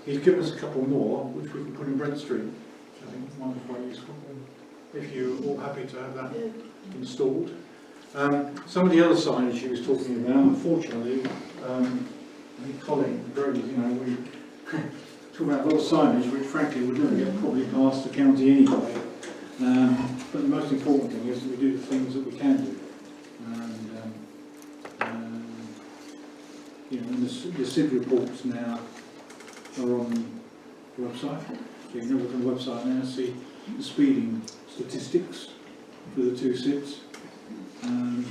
he's given us a couple more, which we can put in Brent Street, which I think might be quite useful. If you're all happy to have that installed. Some of the other signage he was talking about, unfortunately, I think Colin, we talk about a lot of signage which frankly would never get probably past the county anyway. But the most important thing is that we do the things that we can do. And the SID reports now are on the website. So you can look on the website now and see the speeding statistics for the two SIDs. And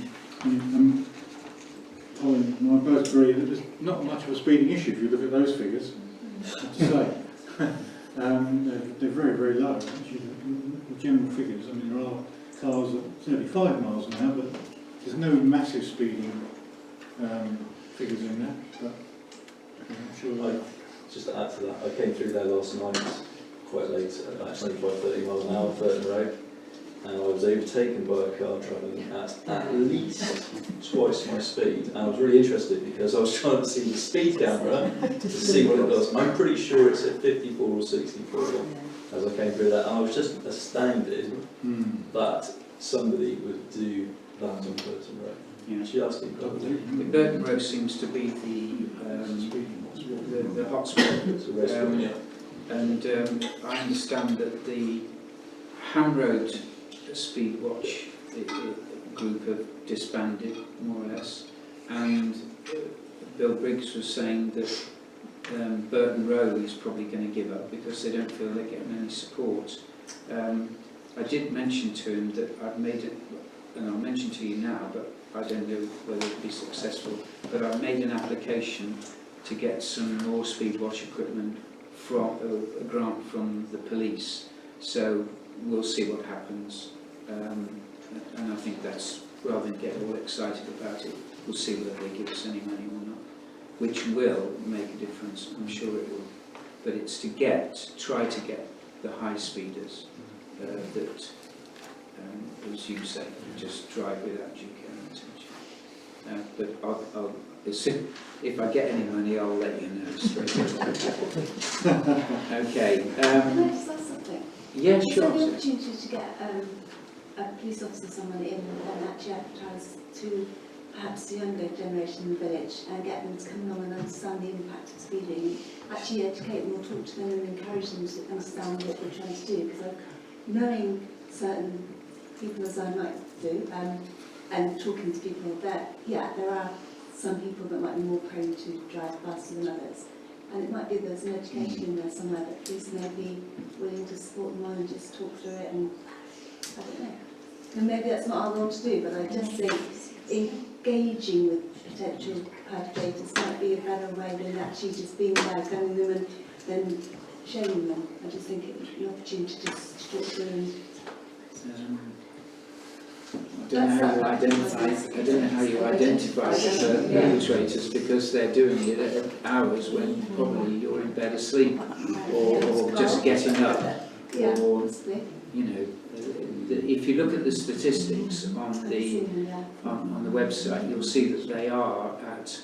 Colin and I both agree that there's not much of a speeding issue if you look at those figures, I have to say. They're very, very low, actually, the general figures. I mean, there are cars at 35 miles an hour, but there's no massive speeding figures in there. But I'm sure just to add to that, I came through there last night quite late, at about 25-30 miles an hour, Burton Road, and I was overtaken by a car travelling at least twice my speed. And I was really interested because I was trying to see the speed camera to see what it does. I'm pretty sure it's at 54 or 64 as I came through that, and I was just astounded that somebody would do that on Burton Road. Just incredible. The Burton Road seems to be the hotspot. And I understand that the Ham Road Speed Watch group have disbanded, more or less, and Bill Briggs was saying that Burton Road is probably going to give up because they don't feel they're getting any support. I did mention to him that I've made it, and I'll mention to you now, but I don't know whether it'll be successful, but I've made an application to get some more speed watch equipment from a grant from the police, so we'll see what happens, and I think that's, rather than get all excited about it, we'll see whether they give us any money or not, which will make a difference, I'm sure it will, but it's to try to get the high speeders that, as you say, just drive without due care and attention. But I'll if I get any money, I'll let you know straight away. Okay. Can I just ask something? Yeah, Is sure. there the opportunity to get a police officer, someone in, and actually advertise to perhaps the younger generation in the village and get them to come along and understand the impact of speeding, actually educate them or talk to them and encourage them to understand what we're trying to do? Because knowing certain people as I might do, and talking to people there are some people that might be more prone to drive faster than others. And it might be there's an education in there somewhere that police may be willing to support them on and just talk through it, and I don't know. And maybe that's not our role to do, but I just think engaging with potential perpetrators might be a better way than actually just being there, telling them and then shaming them. I just think it would be an opportunity to just talk through and I don't know how you identify the perpetrators, because they're doing it at hours when probably you're in bed asleep or just getting up. Or, if you look at the statistics on the website, you'll see that they are at,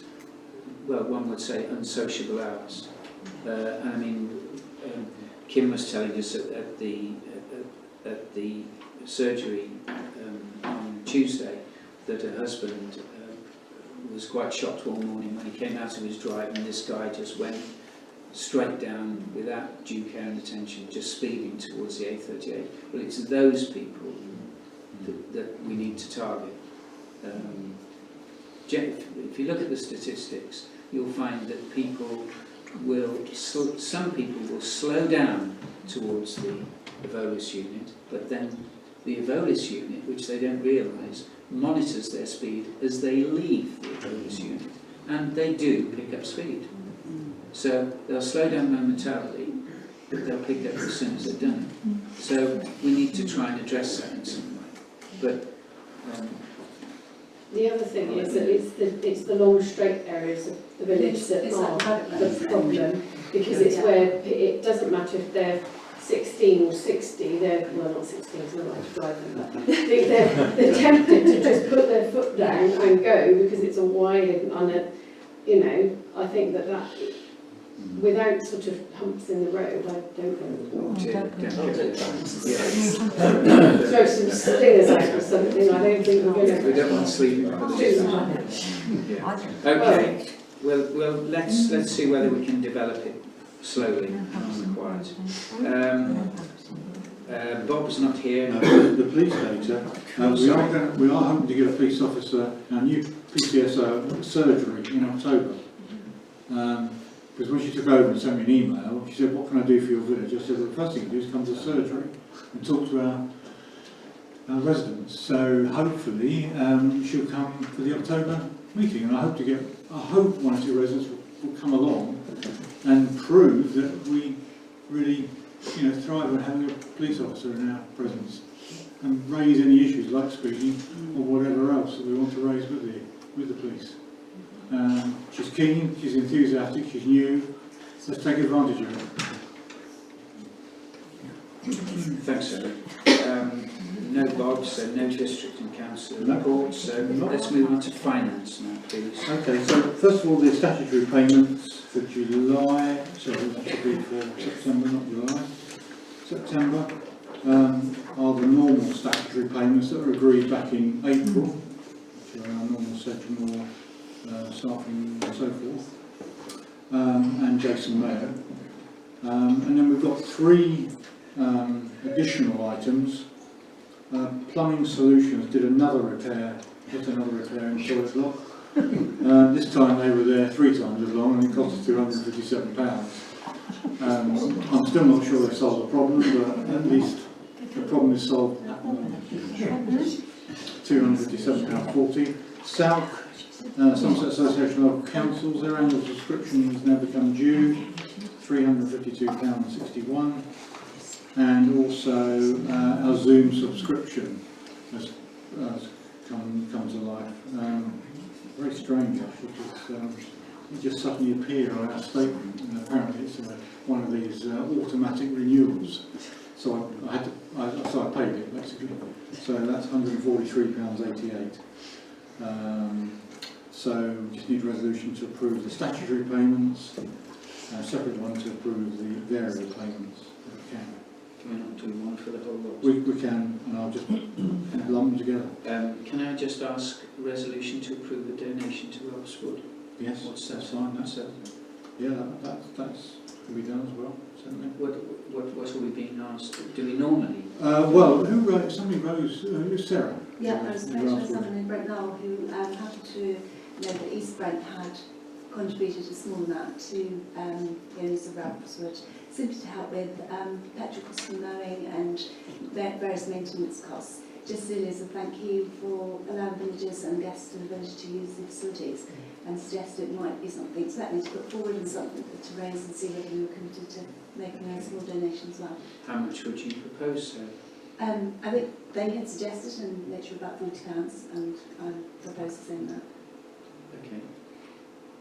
well, one would say unsociable hours. And I mean, Kim was telling us at the surgery on Tuesday that her husband was quite shocked one morning when he came out of his drive and this guy just went straight down without due care and attention, just speeding towards the A38. Well, it's those people that we need to target. If you look at the statistics, you'll find that some people will slow down towards the Evolus unit, but then the Evolus unit, which they don't realise, monitors their speed as they leave the Evolus unit, and they do pick up speed. So they'll slow down momentarily, but they'll pick up as soon as they've done it. So we need to try and address that in some way. But the other thing is that it's the long straight areas of the village that are the problem, because it's where it doesn't matter if they're 16 or 60, well, not 16, because I don't like to drive them, but I think they're tempted to just put their foot down and go because it's a wide and I think that without sort of humps in the road, I don't know. Throw some stingers out or something, I don't think we're going to. We don't want sleeping on the do Yeah. Okay, well, let's see whether we can develop it slowly on the quiet. Bob's not here. No, the police data, we are hoping to get a police officer, our new PCSO surgery in October. Because when she took over and sent me an email, she said, what can I do for your village? I said, well, the first thing you do is come to the surgery and talk to our residents. So hopefully she'll come for the October meeting, and I hope one or two residents will come along and prove that we really thrive on having a police officer in our presence and raise any issues like speeding or whatever else that we want to raise with the police. She's keen, she's enthusiastic, she's new. Let's take advantage of it. Thanks, Eric. No Bob, so no district and council No. reports. So let's move on to finance now, please. Okay, so first of all, the statutory payments for July, sorry, that should be for September, not July. September are the normal statutory payments that were agreed back in April, which are our normal Sedgemoor staffing and so forth, and Jason Mayo. And then we've got three additional items. Plumbing Solutions did another repair in Toilet Block. This time they were there 3 times as long, and it cost us £257. I'm still not sure they've solved the problem, but at least the problem is solved at the moment. £257.40. South Somerset Association of Councils, their annual subscription has now become due, £352.61. And also our Zoom subscription has come to life. Very strange actually, because it just suddenly appeared on our statement, and apparently it's one of these automatic renewals. So I paid it basically. So that's £143.88. So we just need a resolution to approve the statutory payments, a separate one to approve the variable payments if we can. Can we not do one for the whole lot? We can, and I'll just lump them together. Can I just ask a resolution to approve a donation to Robswood? Yes, What's that? that's fine. What's that? Yeah, that's can be done as well, certainly. What are we being asked? Do we normally? Well, who wrote? Somebody wrote. Who's Sarah? Yeah, there was a picture of someone in Brent Knoll who happened to know that East Brent had contributed a small amount to the owners of Robswood, simply to help with petrol costs for mowing and various maintenance costs. Just really as a thank you for allowing villagers and guests of the village to use the facilities, and suggested it might be something certainly to put forward and something to raise and see whether we were committed to making a small donation as well. How much would you propose, sir? I think they had suggested in the nature of about £40, and I propose the same amount. Okay.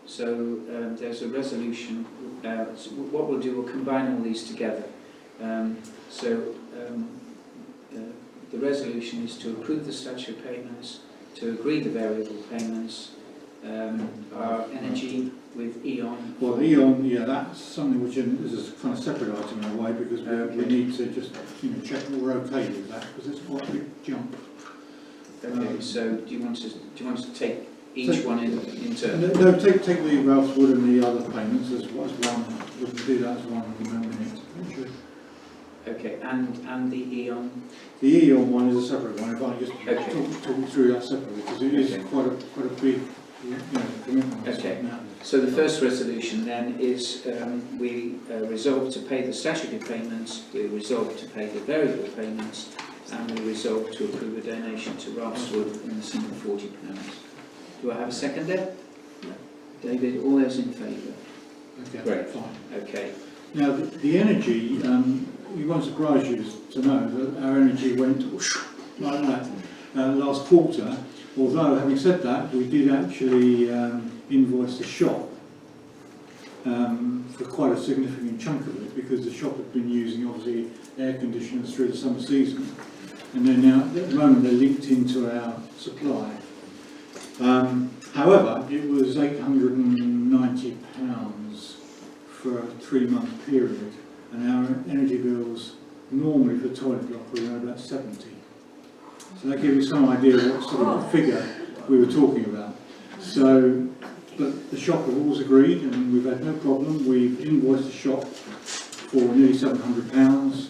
So there's a resolution. So what we'll do, we'll combine all these together. The resolution is to approve the statutory payments, to agree the variable payments, our energy with E.ON. Well, E.ON, yeah, that's something which is a kind of separate item in a way, because we need to just check that we're okay with that, because it's quite a big jump. Okay. So do you want to take each one in turn? No, take the Ralphswood and the other payments as one. We can do that as one minute, actually. Okay. And the E.ON. The E.ON one is a separate one. If I just talk through that separately, because it is quite a big commitment. Okay. So the first resolution then is we resolve to pay the statutory payments, we resolve to pay the variable payments, and we resolve to approve a donation to Ralphswood in the sum of £40. Do I have a seconder? No. David, all those in favour? Okay, Great. fine. Okay. Now, the energy, it won't surprise you to know that our energy went whoosh, like that last quarter, although, having said that, we did actually invoice the shop for quite a significant chunk of it, because the shop had been using, obviously, air conditioners through the summer season, and they're now, at the moment, they're linked into our supply. However, it was £890 for a 3-month period, and our energy bills normally for the toilet block were around about 70. So that gives you some idea of what sort of figure we were talking about. So, but the shop have always agreed, and we've had no problem. We've invoiced the shop for nearly £700.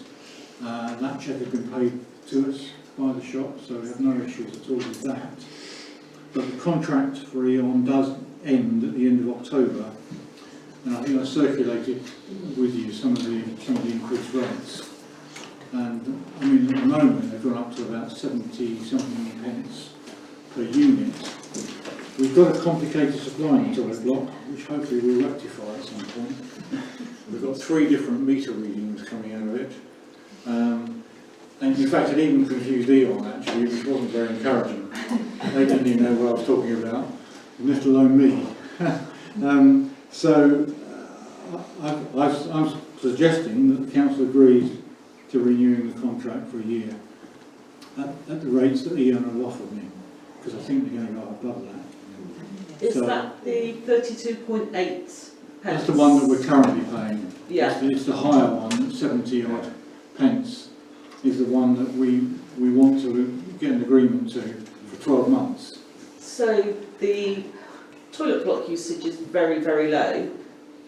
That cheque has been paid to us by the shop, so we have no issues at all with that. But the contract for E.ON does end at the end of October, and I think I circulated with you some of the increased rates. And I mean, at the moment they've gone up to about 70-something pence per unit. We've got a complicated supply in the toilet block, which hopefully we'll rectify at some point. We've got 3 different meter readings coming out of it. And in fact, it even confused E.ON actually, which wasn't very encouraging. They didn't even know what I was talking about, let alone me. I'm suggesting that the council agrees to renewing the contract for a year at the rates that E.ON have offered me, because I think they're going to go above that. Is So- that the 32.8 pence? That's the one that we're currently paying. Yeah. It's the higher one, 70 odd pence, is the one that we want to get an agreement to for 12 months. So the toilet block usage is very, very low,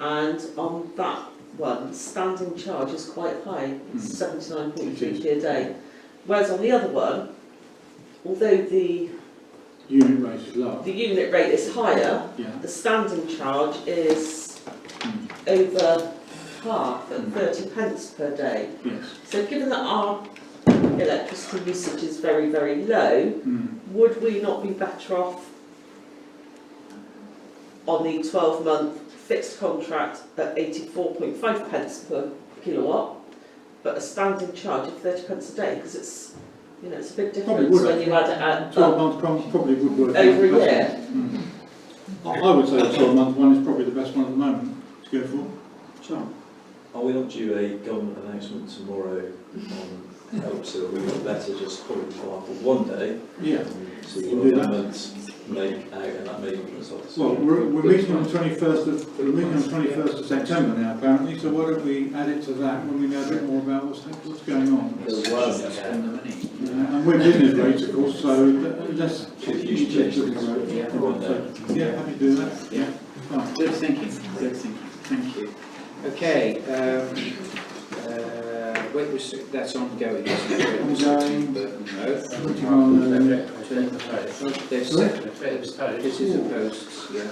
and on that one, standing charge is quite high, it's 79.3p a day. Whereas on the other one, although the Unit rate is lower. unit rate is higher, Yeah. the standing charge is over half at 30 pence per day. Yes. So given that our electricity usage is very, very low, would we not be better off on the 12-month fixed contract at 84.5 pence per kilowatt, but a standing charge of 30 pence a day? Because it's, you know, it's a big Probably difference would. when you add it at 12 months probably would work. over a better. year. I would say the 12-month one is probably the best one at the moment to go for. John? Are we not due a government announcement tomorrow on help, so we would better just put it for one day Yeah. and see We'll what do that. governments make out, and that may be results. Well, we're meeting on the 21st of September now apparently, so why don't we add it to that when we know a bit more about what's going on. Spend the money. And we're business rates, of course, so let's If you should change things Yeah. yeah, happy to do that. Yeah. Fine. Good thinking, thank you. Okay, weight restrict, that's ongoing, isn't it? Ongoing. But no. 21, They've set, this is a posts, yeah,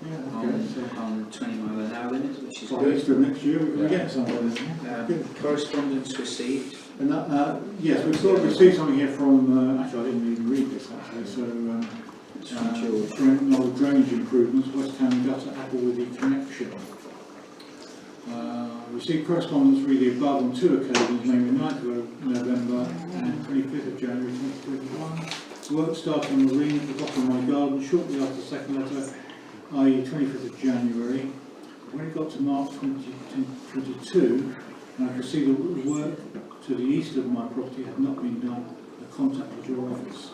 yeah, okay. So, on 20 mile an hour limit, which is for good. Easter next year, we can get somewhere then. Good. Correspondence received. And that, yes, we've sort of received something here from, actually I didn't even read this actually, so It's from George. Brent Knoll Drainage Improvements, West Ham Gutter Applewithy Connection. Received correspondence through the above on 2 occasions, namely 9th of November and 25th of January 2021. Work started on the ring at the bottom of my garden shortly after the second letter, i.e. 25th of January. When it got to March 2022, I could see that the work to the east of my property had not been done. I contacted your office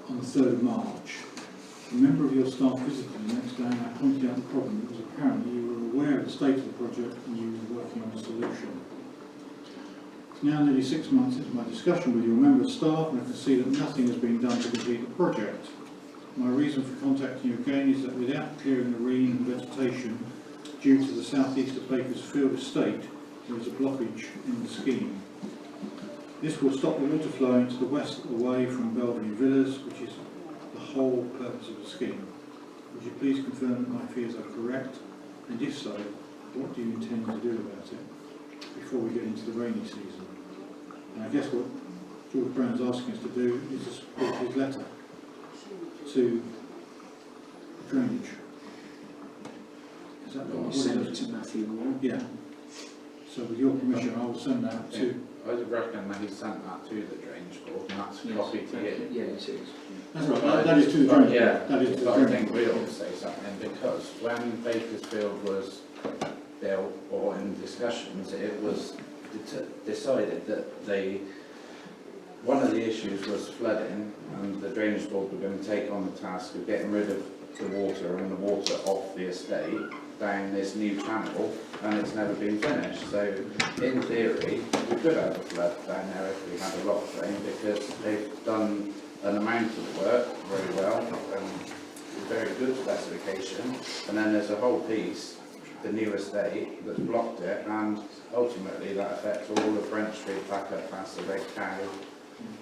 on the 3rd of March. A member of your staff visited the next day and I pointed out the problem because apparently you were aware of the state of the project and you were working on a solution. It's now nearly 6 months since my discussion with your member of staff and I can see that nothing has been done to complete the project. My reason for contacting you again is that without clearing the green and vegetation due to the southeast of Baker's Field estate, there is a blockage in the scheme. This will stop the water flowing to the west away from Belvedere Villas, which is the whole purpose of the scheme. Would you please confirm that my fears are correct? And if so, what do you intend to do about it before we get into the rainy season? And I guess what George Brown's asking us to do is to support his letter to drainage. Is that We'll what send it it is? to Matthew Ward. Yeah. So with your permission, I will send that to. I would reckon that he sent that to the drainage board and that's a Yes. copy to you. Yeah, it is. That's right. That is to the drainage. Yeah, That is to the but I drainage. think we ought to say something because when Bakersfield was built or in discussions, it was decided that one of the issues was flooding and the drainage board were going to take on the task of getting rid of the water and the water off the estate down this new channel and it's never been finished. So in theory, we could have a flood down there if we had a lot of rain, because they've done an amount of work very well, very good specification, and then there's a whole piece, the new estate, that's blocked it, and ultimately that affects all of Brent Street back up past the Red Cow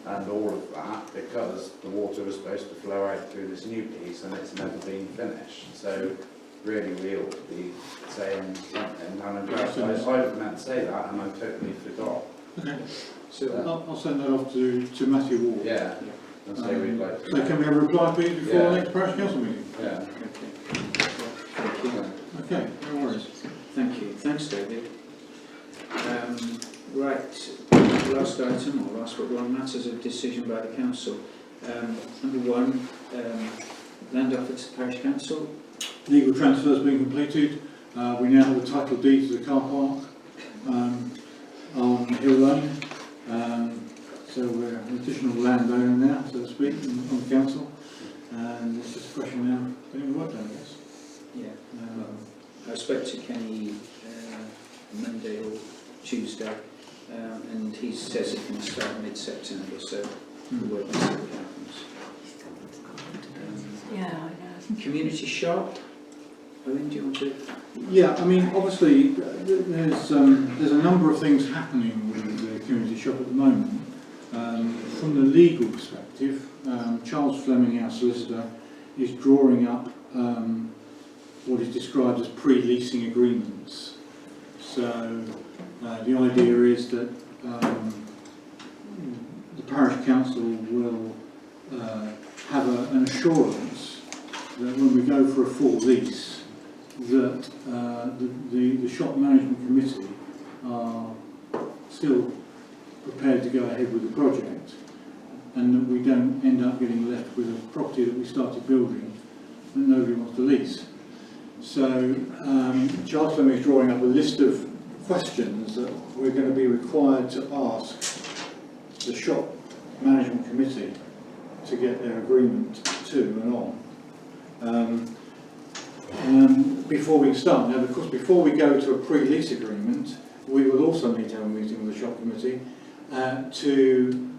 and all of that, because the water was supposed to flow out through this new piece and it's never been finished. So really we ought to be saying something, and I meant to say that and I totally forgot. Okay. So, I'll send that off to Matthew Ward. Yeah, and say we'd like to. So can we have a reply please before Yeah. the next parish council meeting? Yeah. okay. Thank you. Okay, no worries. Thank you. Thanks, David. Right, last item, or last but one, matters of decision by the council. Number one, land offer to parish council. Legal transfers being completed. We now have the title deed to the car park on Hill Lane. So we're an additional landowner now, so to speak, on the council. And it's just a question now of getting the work done, I guess. Yeah. I spoke to Kenny Monday or Tuesday, and he says it can start mid-September, so we'll wait and see what happens. Yeah, I know. Community shop. Owen, do you want to? Yeah, I mean, obviously, there's a number of things happening with the community shop at the moment. From the legal perspective, Charles Fleming, our solicitor, is drawing up what is described as pre-leasing agreements. So the idea is that the parish council will have an assurance that when we go for a full lease, that the shop management committee are still prepared to go ahead with the project, and that we don't end up getting left with a property that we started building that nobody wants to lease. So Charles Fleming is drawing up a list of questions that we're going to be required to ask the shop management committee to get their agreement to and on. Before we start, now of course before we go to a pre-lease agreement, we will also need to have a meeting with the shop committee to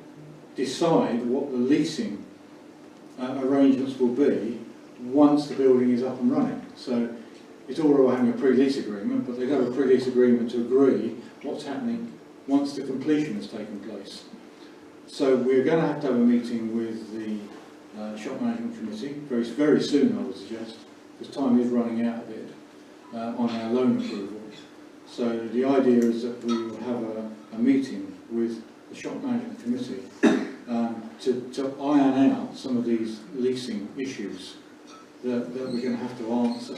decide what the leasing arrangements will be once the building is up and running. So it's all right having a pre-lease agreement, but they've got a pre-lease agreement to agree what's happening once the completion has taken place. So we're going to have a meeting with the shop management committee very soon, I would suggest, because time is running out a bit on our loan approval. So the idea is that we will have a meeting with the shop management committee to iron out some of these leasing issues that we're going to have to answer.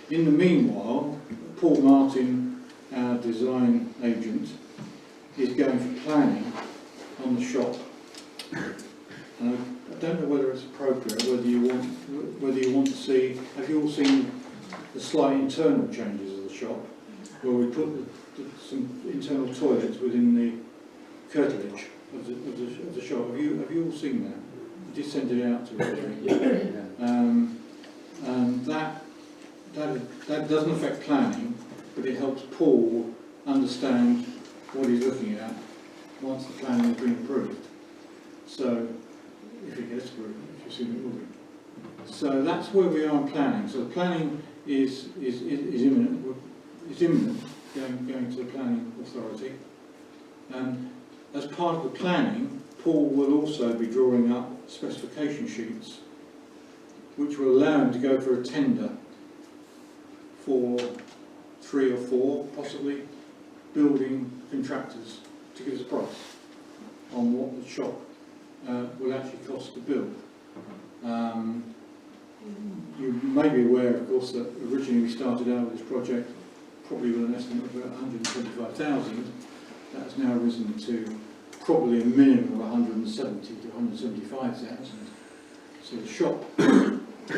In the meanwhile, Paul Martin, our design agent, is going for planning on the shop. And I don't know whether it's appropriate, whether you want to see. Have you all seen the slight internal changes of the shop, where we put some internal toilets within the curtilage of the shop? Have you all seen that? I did send it out to everybody. And that doesn't affect planning, but it helps Paul understand what he's looking at once the planning has been approved. So, if it gets approved, if you assume it will be. So that's where we are in planning. So the planning is imminent. It's imminent, going to the planning authority. And as part of the planning, Paul will also be drawing up specification sheets which will allow him to go for a tender for 3 or 4, possibly, building contractors to give us a price on what the shop will actually cost to build. You may be aware, of course, that originally we started out with this project probably with an estimate of about 125,000. That's now risen to probably a minimum of 170 to 175,000. So the shop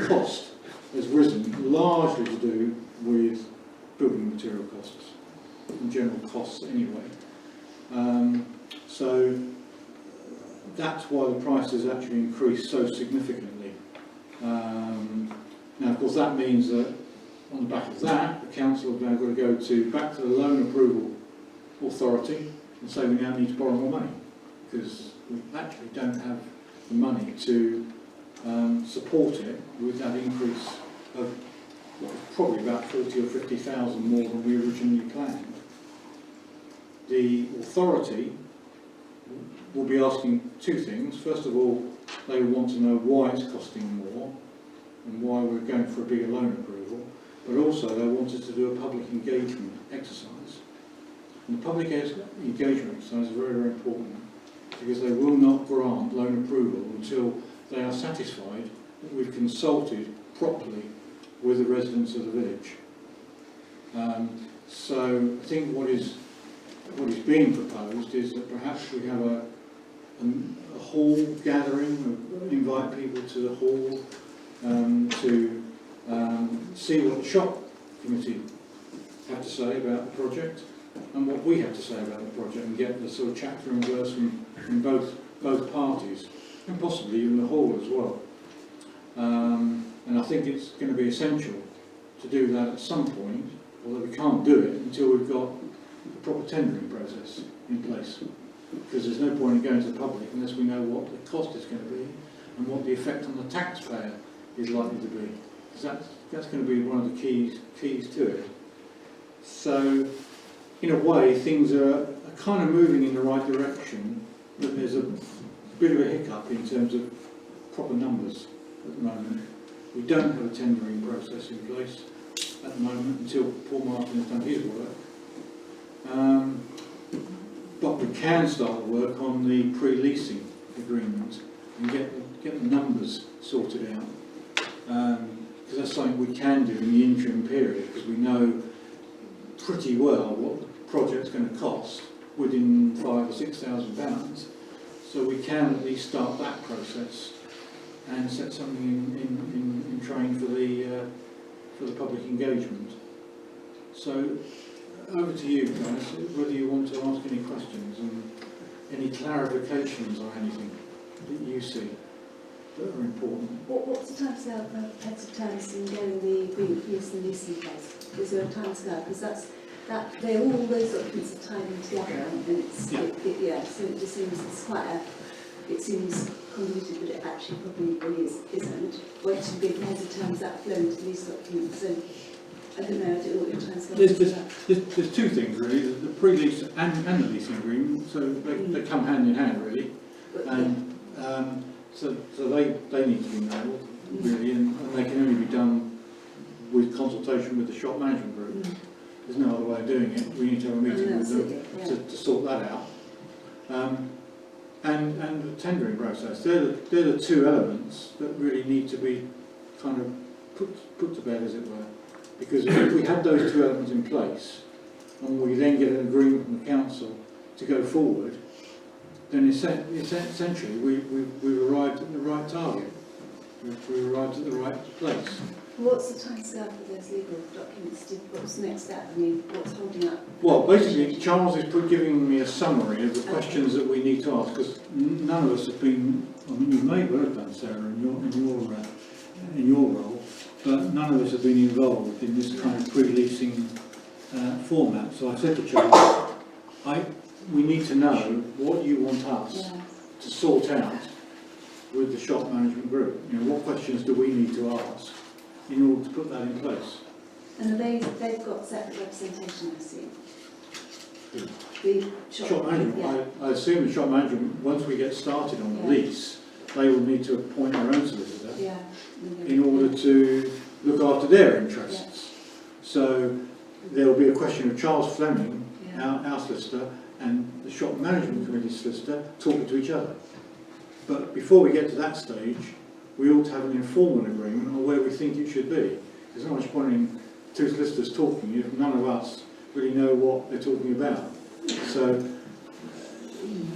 cost has risen largely to do with building material costs and general costs anyway. So that's why the price has actually increased so significantly. Now, of course, that means that on the back of that, the council have now got to go back to the loan approval authority and say we now need to borrow more money because we actually don't have the money to support it with that increase of what was probably about 40 or 50,000 more than we originally planned. The authority will be asking two things. First of all, they want to know why it's costing more and why we're going for a bigger loan approval, but also they want us to do a public engagement exercise. And the public engagement exercise is very, very important because they will not grant loan approval until they are satisfied that we've consulted properly with the residents of the village. So I think what is being proposed is that perhaps we have a hall gathering, invite people to the hall to see what the shop committee have to say about the project and what we have to say about the project and get the sort of chapter and verse from both parties and possibly even the hall as well. And I think it's going to be essential to do that at some point, although we can't do it until we've got a proper tendering process in place. Because there's no point in going to the public unless we know what the cost is going to be and what the effect on the taxpayer is likely to be. Because that's going to be one of the keys to it. So, in a way, things are kind of moving in the right direction, but there's a bit of a hiccup in terms of proper numbers at the moment. We don't have a tendering process in place at the moment until Paul Martin has done his work. But we can start the work on the pre-leasing agreement and get the numbers sorted out. Because that's something we can do in the interim period because we know pretty well what the project's going to cost within £5,000 or £6,000. So we can at least start that process and set something in train for the public engagement. So over to you guys, whether you want to ask any questions and any clarifications or anything that you see that are important. What's the timescale for heads of terms in getting the agreement for use and lease in place? Is there a timescale? Because all those documents are tied in together, and it's so it just seems it's it seems convoluted, but it actually probably really isn't. Once you give heads of terms that flow into these documents, so I don't know what your timescale is. There's two things really: the pre-lease and the leasing agreement. So they come hand in hand really, and so they need to be nailed really, and they can only be done with consultation with the shop management group. There's no other way of doing it. We need to have a meeting with them to sort that out. And the tendering process. They're the two elements that really need to be kind of put to bed, as it were. Because if we had those two elements in place, and we then get an agreement from the council to go forward, then essentially we've arrived at the right target. We've arrived at the right place. What's the timescale for those legal documents? What's the next step? I mean, what's holding up? Well, basically, Charles is giving me a summary of the questions that we need to ask, because none of us have been. I mean, you may well have done, Sarah, in your role, but none of us have been involved in this kind of pre-leasing format. So I said to Charles, we need to know what you want us to sort out with the shop management group. You know, what questions do we need to ask in order to put that in place? And they've got separate representation, I see. The Shop management, I assume the shop management, once we get started on the lease, they will need to appoint their own solicitor in order to look after their interests. So there will be a question of Charles Fleming, our solicitor, and the shop management committee solicitor talking to each other. But before we get to that stage, we ought to have an informal agreement on where we think it should be. There's not much point in two solicitors talking if none of us really know what they're talking about. So,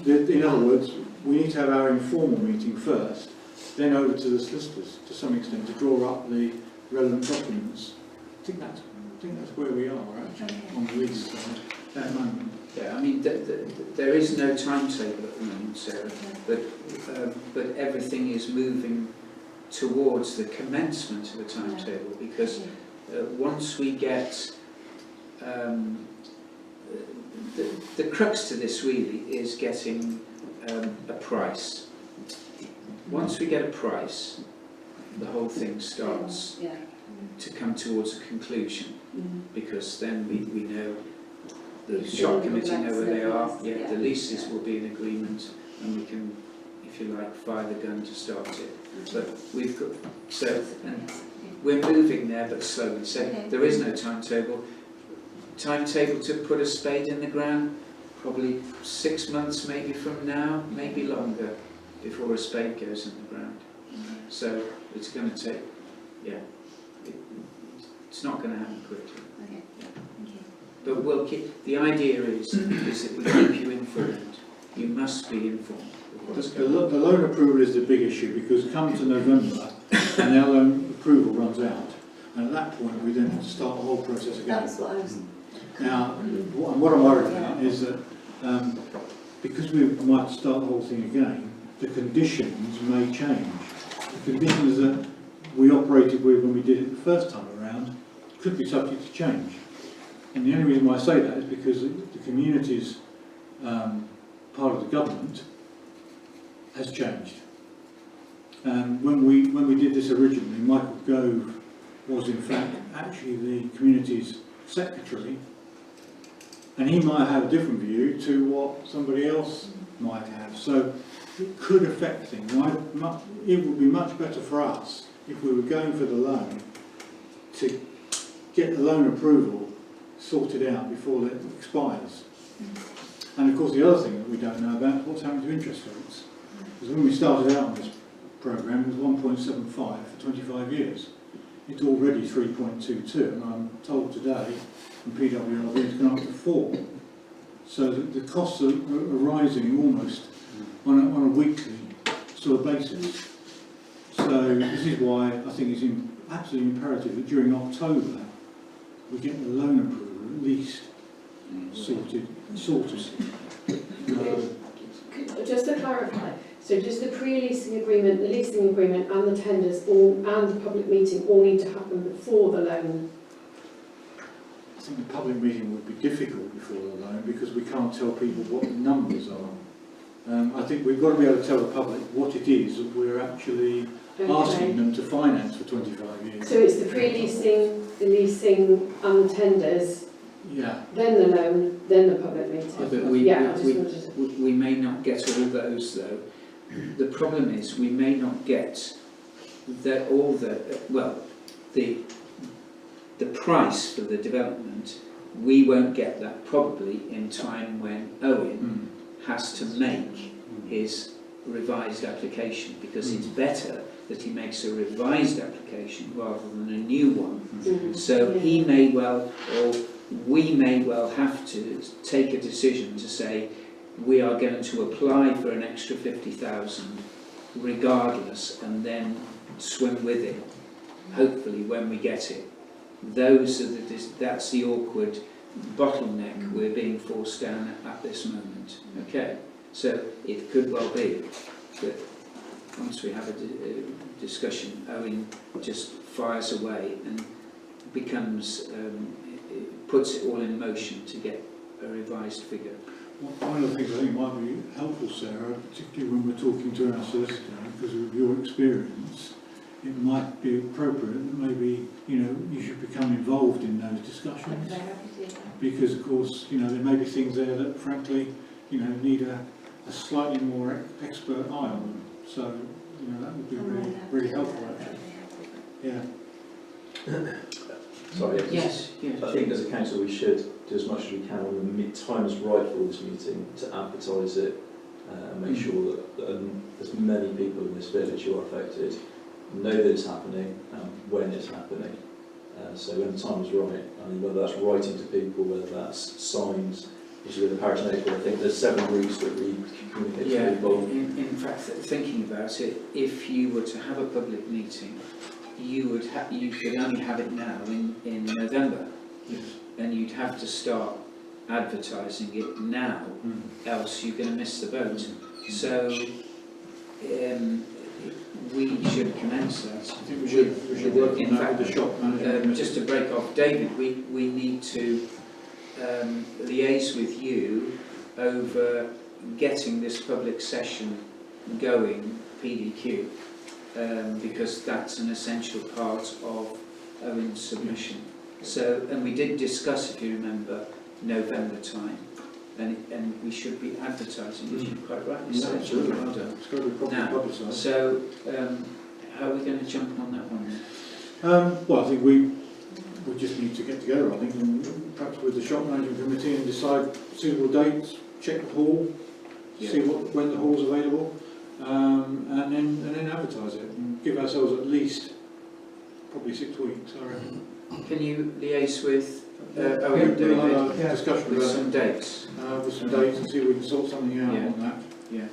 in other words, we need to have our informal meeting first, then over to the solicitors to some extent to draw up the relevant documents. I think that's where we are actually on the legal side at the moment. Yeah, I mean, there is no timetable at the moment, Sarah, but everything is moving towards the commencement of a timetable because once we get the crux to this really is getting a price. Once we get a price, the whole thing starts Yeah. to come towards a conclusion, because then we know, the Yeah, shop the committee know where they are, leases, yeah. the leases will be in agreement, and we can, if you like, fire the gun to start it. But we've got, so, and we're moving there but slowly, so Okay. there is no timetable. Timetable to put a spade in the ground, probably 6 months maybe from now, maybe longer, before a spade goes in the ground. So it's going to take, it's not going to happen quickly. Okay. Thank you. But we'll keep, the idea is that we keep you informed. You must be informed of what's The going on. loan approval is the big issue, because come to November and our loan approval runs out, and at that point we then have to start the whole process again. That's what I was. Now, what I'm worried about is that because we might start the whole thing again, the conditions may change. The conditions that we operated with when we did it the first time around could be subject to change. And the only reason why I say that is because the community's part of the government has changed. When we did this originally, Michael Gove was in fact actually the community's secretary, and he might have a different view to what somebody else might have. So it could affect things. It would be much better for us if we were going for the loan to get the loan approval sorted out before it expires. And of course the other thing that we don't know about is what's happening to interest rates. Because when we started out on this programme it was 1.75 for 25 years. It's already 3.22, and I'm told today from PWRB it's gone up to 4. So the costs are rising almost on a weekly sort of basis. So this is why I think it's absolutely imperative that during October we get the loan approval at least sorted. Just to clarify, so does the pre-leasing agreement, the leasing agreement and the tenders and the public meeting all need to happen before the loan? I think the public meeting would be difficult before the loan because we can't tell people what the numbers are. I think we've got to be able to tell the public what it is that we're actually asking them to finance for 25 years. So it's the pre-leasing, the leasing and the tenders, Yeah. then the loan, then the public meeting? But we may not get all those though. The problem is we may not get the price for the development. We won't get that probably in time when Owen has to make his revised application, because it's better that he makes a revised application rather than a new one. So he may well, or we may well have to take a decision to say we are going to apply for an extra 50,000 regardless, and then swim with it, hopefully when we get it. That's the awkward bottleneck we're being forced down at this moment. Okay, so it could well be that once we have a discussion, Owen just fires away and becomes, puts it all in motion to get a revised figure. One of the things I think might be helpful, Sarah, particularly when we're talking to our solicitor, because of your experience, it might be appropriate that maybe, you should become involved in those discussions. Because of course, there may be things there that frankly, need a slightly more expert eye on them. So, that would be really helpful actually. Yeah. Sorry, Yes. I think as a council we should do as much as we can when the time is right for this meeting to advertise it and make sure that as many people in this village who are affected know that it's happening and when it's happening. So when the time is right, whether that's writing to people, whether that's signs, which is with the parish notes, I think there's several routes that we communicate to people. In fact, thinking about it, if you were to have a public meeting, you could only have it now in November. Yes. And you'd have to start advertising it now, else you're going to miss the boat. So we should commence that. I think we should work In on that fact, with the shop manager. just to break off, David, we need to liaise with you over getting this public session going, PDQ, because that's an essential part of Owen's submission. So, and we did discuss, if you remember, November time, and we should be advertising, as you quite rightly Yeah, said. absolutely. Well done. It's got to be properly Now, publicised. So, how are we going to jump on that one then? Well, I think we just need to get together, I think, and perhaps with the shop management committee and decide suitable dates, check the hall, see when the hall's available, and then advertise it and give ourselves at least probably 6 weeks, I reckon. Can you liaise with Owen, We'll have David, a discussion with about some dates? with some dates and see if we can sort something out Yeah. on that. Yeah.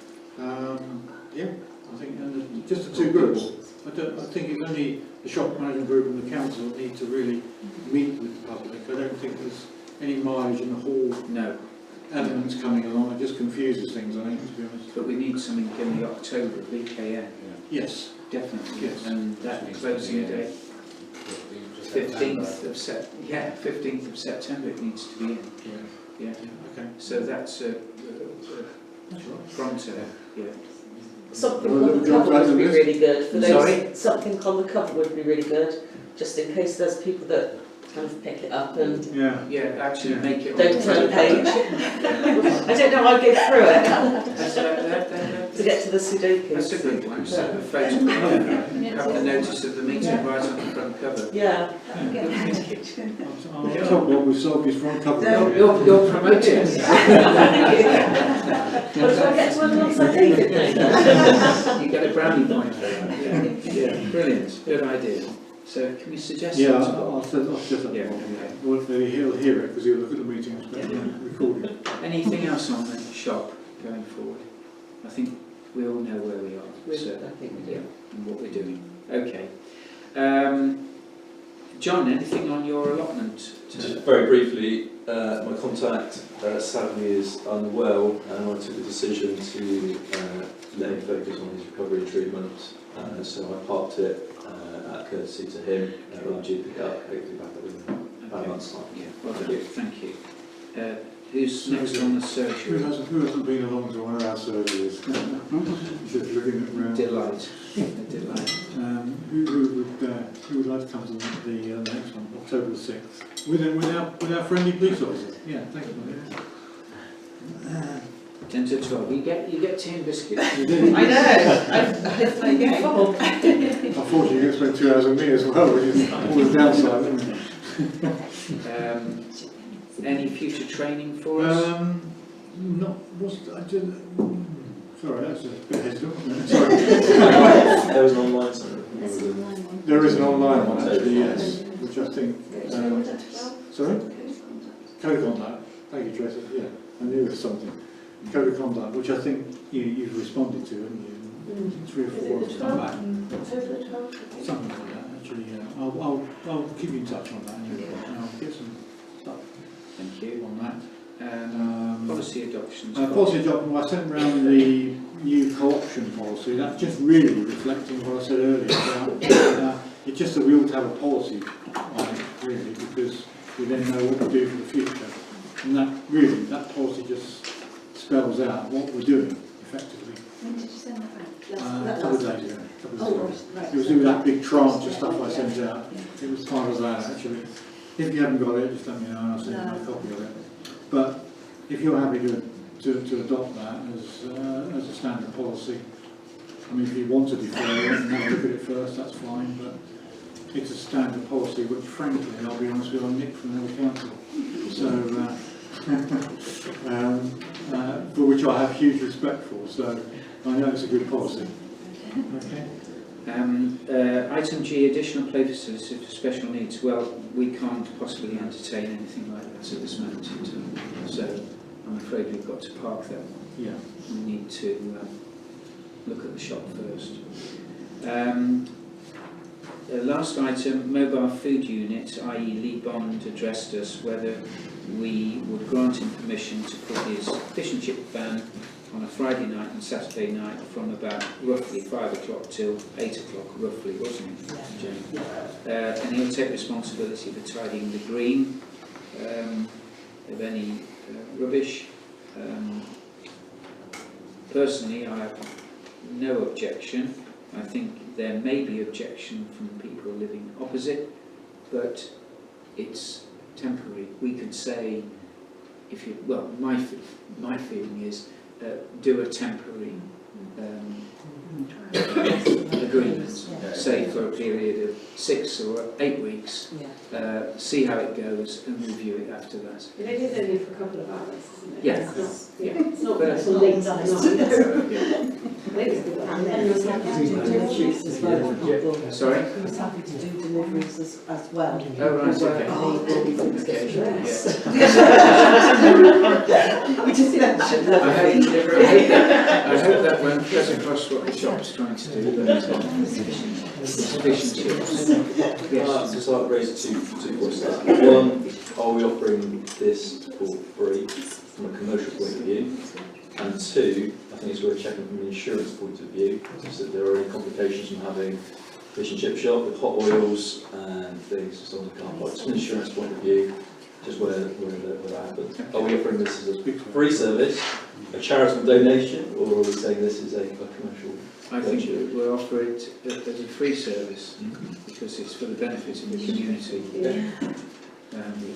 Yeah, I think, and just the two groups. I think it's only the shop management group and the council that need to really meet with the public. I don't think there's any mileage in the hall No, elements coming along. It just confuses things, I think, to be honest. but we need something in the October, BKN, Yes. definitely. Yes. And that closing date, 15th of September it needs to be in. Yeah. Okay. So that's a pronto, yeah. Something Well, on the you're cover right would on be this. really good. For those, Sorry? something on the cover would be really good, just in case there's people that kind of pick it up and Yeah. Yeah, actually make it. don't turn the page. I don't know, I go through it to get to the Sudoku. That's a good one, so a photograph, have the notice of the meeting right on the front cover. Yeah. I'll tell what we've sold this front cover. You're promoting. Well, do I get to one alongside David now? You get a brownie point for that. Yeah, brilliant, good idea. So can we suggest? Yeah, that? I'll set that Yeah, one. okay. Well, maybe he'll hear it because he'll look at the meetings, but Yeah. record it. Anything else on the shop going forward? I think we all know where we are, so, I think we yeah, do. and what we're doing. Okay. John, anything on your allotment? Just very briefly, my contact sadly is unwell, and I took the decision to let him focus on his recovery and treatment. So I parked it out of courtesy to him, and I'm due to pick it up, hopefully back up within about a month's time. Yeah, well done, thank you. Who's next on the Who surgery? hasn't been along to one of our surgeries? Just looking at round. Delight, a delight. Who would like to come to the next one, October the 6th? With our friendly police officer. Yeah, thank you. 10 to 12. You get tea and biscuits. You did. I know. Unfortunately, you spent 2 hours with me as well, which is all the downside, isn't it? Any future training for us? Sorry, that's a bit hesitant, wasn't it? Sorry. There was an online something. There is an online one, actually, yes, which I think, sorry? Code of conduct, thank you, Tracy, yeah, I knew it was something. Code of conduct, which I think you've responded to, haven't you? 3 or 4 months back. Something like that, actually, yeah. I'll keep you in touch on that, and I'll get some stuff Thank you. on that. Policy adoptions. Policy adoption, I sent round the new co-option policy. That's just really reflecting what I said earlier about it's just that we ought to have a policy on it, really, because we then know what we do for the future. And that policy just spells out what we're doing, effectively. When did you send that back? A couple of days ago. Oh, right. It was in that big tranche of stuff I sent out. It was part of that, actually. If you haven't got it, just let me know and I'll send you a copy of it. But if you're happy to adopt that as a standard policy, I mean, if you want to defer it and have a look at it first, that's fine, but it's a standard policy which, frankly, I'll be honest with you, I nicked from the council. So, for which I have huge respect for, so I know it's a good policy. Okay. Item G, additional play facilities for special needs. Well, we can't possibly entertain anything like that at this moment in time. So I'm afraid we've got to park that one. Yeah. We need to look at the shop first. Last item, mobile food unit, i.e. Lee Bond addressed us whether we would grant him permission to put his fish and chip van on a Friday night and Saturday night from about roughly 5 o'clock till 8 o'clock, roughly, wasn't it, Jane? And he'll take responsibility for tidying the green of any rubbish. Personally, I have no objection. I think there may be objection from people living opposite, but it's temporary. We could say, if you, well, my feeling is do a temporary agreement, say for a period of 6 or 8 weeks, see how it goes and review it after that. But it is only for a couple of hours, isn't it? Yeah. It's not But until late at night. And he was happy to do deliveries as well. Sorry? He was happy to do deliveries as well. Oh, right, okay. We just mentioned that. I hope that won't cut across what the shop's trying to do, but sufficient chips. Yes. Just like raise two points there. One, are we offering this for free from a commercial point of view? And two, I think it's worth checking from an insurance point of view, just that there are any complications from having fish and chip shop with hot oils and things just on the car park. From an insurance point of view, just where that happens. Are we offering this as a free service, a charitable donation, or are we saying this is a commercial? I think we'll offer it as a free service because it's for the benefit of the community.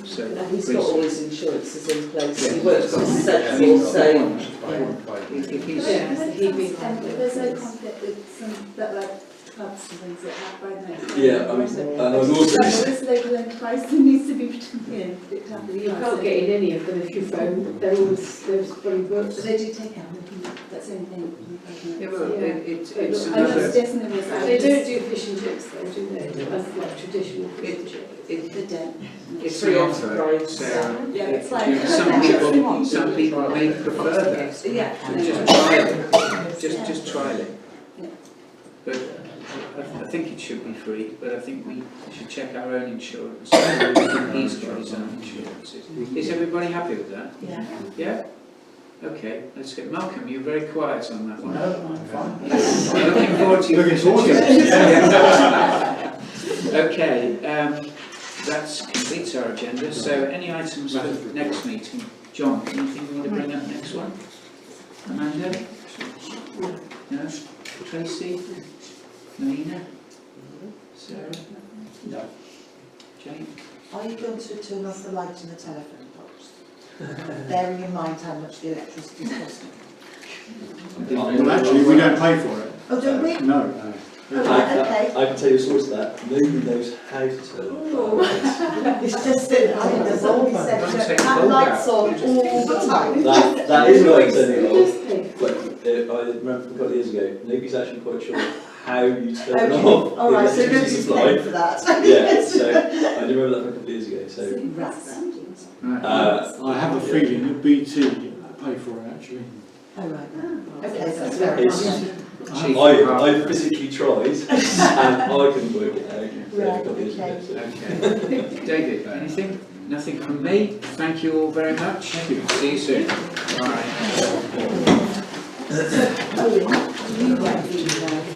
So And he's free got all service. his insurances in place. Yeah. He works with Yeah, sensible, he's so If he's, There's no conflict with some that like pubs and things that have by night. Yeah, I mean, and I would also This local enterprise that needs to be picked up. You can't get in any of them if you phone. They're always fully booked. But they do take out, that's the only thing. yeah, well, it's I know another. it's definitely was. They don't do fish and chips though, do they? That's like traditional fish and chips. They don't. It's Free an offer, enterprise. Sarah. Yeah, it's like. You know, some people may prefer that. Yeah. Just try it. Just try it. Yeah. But I think it should be free, but I think we should check our own insurance. He's got his own insurances. Is everybody happy with that? Yeah. Yeah? Okay, let's get Malcolm, you're very quiet on that one. No, I'm fine. I'm looking forward to your Looking forward to it. Okay, that completes our agenda. So any items for next meeting? John, anything you want to bring up next one? Amanda? No? Tracy? Melina? Sarah? No. Jane? Are you going to turn off the light in the telephone box? Bearing in mind how much the electricity is costing. Well, actually, we don't pay for it. Oh, don't we? No. Oh, right, okay. I can tell you a source of that. Nobody knows how to turn it. It's just that I think there's somebody said Don't that take the that bulb light's out. on all the time. That is right turning it off. Just pay. But I remember a couple of years ago, nobody's actually quite sure how you turn Okay. off All right, so the electricity nobody's supply. paying for that. Yeah, so I do remember that from a couple of years ago. So Right. I have a feeling that BT pay for it, actually. Oh, right. Okay, that's fair It's- enough. I physically tried and I couldn't work it out. Right, a couple of years ago, so. Okay. David, anything? Nothing from me. Thank you all very much. See you soon. Bye. Owen, you won't be there.